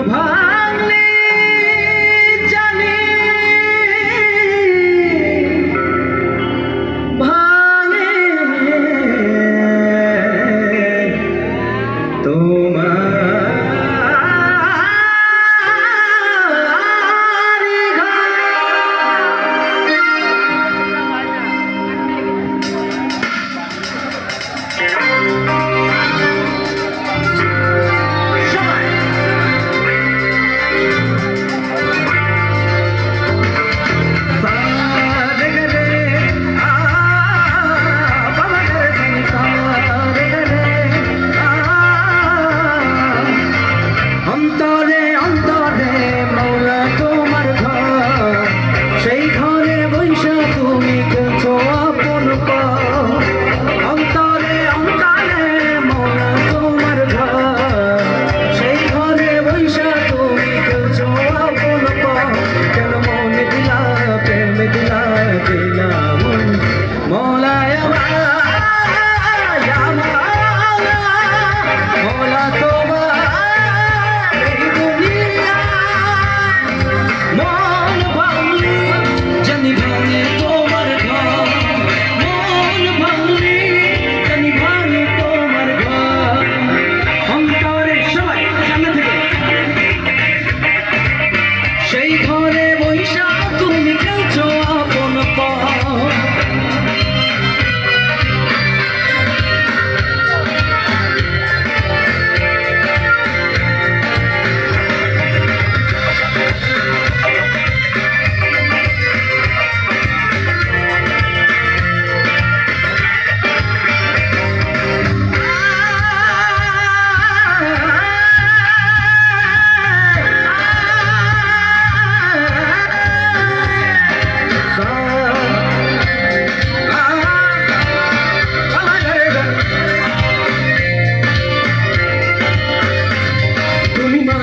ভাঙলে জানি ভাঙে তোমার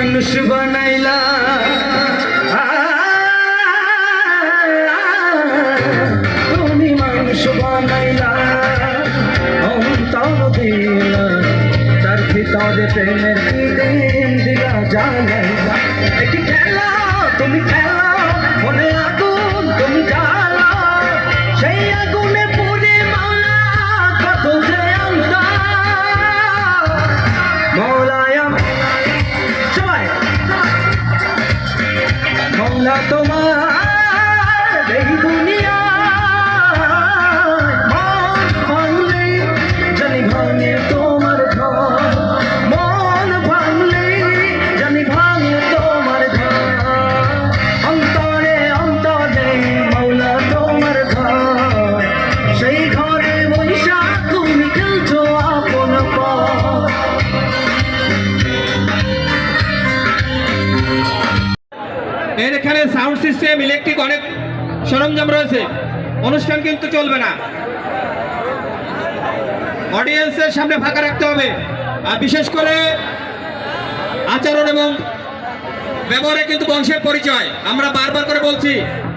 মানুষ বানাইলা তুমি মানুষ বানাইলা অন্তর দিলা তার ভিতরে প্রেমের দিন দিলা জানাইলা একটি খেলা তুমি খেলা মনে আগুন তুমি জ্বালা সেই আগুনে পুরে মাওলা কত যে আন্তা মৌলায়া মৌলা তোমার এই দুনিয়া মন ভাঙলে জানি ভাঙে তোমার ঘর মন ভাঙলে জানি ভাঙে তোমার ঘর অন্তরে অন্তরে মৌলা তোমার ঘর সেই ঘরে বৈশা তুমি খেলছো আপন পর এখানে সাউন্ড সিস্টেম ইলেকট্রিক অনেক সরঞ্জাম রয়েছে অনুষ্ঠান কিন্তু চলবে না অডিয়েন্সের সামনে ফাঁকা রাখতে হবে আর বিশেষ করে আচরণ এবং ব্যবহারে কিন্তু বংশের পরিচয় আমরা বারবার করে বলছি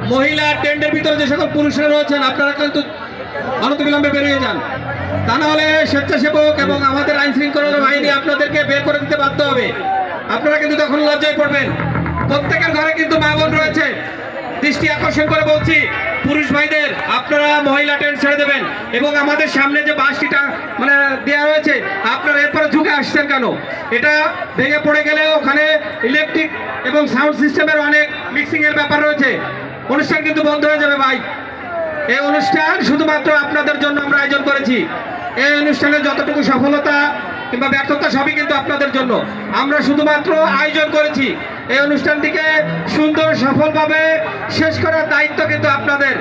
মহিলা টেন্টের ভিতরে যে সকল পুরুষরা রয়েছেন আপনারা কিন্তু অনতিবিলম্বে বেরিয়ে যান তা না হলে স্বেচ্ছাসেবক এবং আমাদের আইন শৃঙ্খলা বাহিনী আপনাদেরকে বের করে দিতে বাধ্য হবে আপনারা কিন্তু তখন লজ্জায় পড়বেন প্রত্যেকের ঘরে কিন্তু মা বোন রয়েছে দৃষ্টি আকর্ষণ করে বলছি পুরুষ ভাইদের আপনারা মহিলা টেন্ট ছেড়ে দেবেন এবং আমাদের সামনে যে বাসটিটা মানে দেওয়া রয়েছে আপনারা এরপরে ঝুঁকে আসছেন কেন এটা ভেঙে পড়ে গেলে ওখানে ইলেকট্রিক এবং সাউন্ড সিস্টেমের অনেক মিক্সিং এর ব্যাপার রয়েছে অনুষ্ঠান কিন্তু বন্ধ হয়ে যাবে ভাই এই অনুষ্ঠান শুধুমাত্র আপনাদের জন্য আমরা আয়োজন করেছি এই অনুষ্ঠানের যতটুকু সফলতা কিংবা ব্যর্থতা সবই কিন্তু আপনাদের জন্য আমরা শুধুমাত্র আয়োজন করেছি এই অনুষ্ঠানটিকে সুন্দর সফলভাবে শেষ করার দায়িত্ব কিন্তু আপনাদের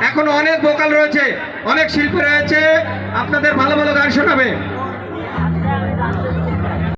এখন অনেক ভোকাল রয়েছে অনেক শিল্পী রয়েছে আপনাদের ভালো ভালো গান শোনাবে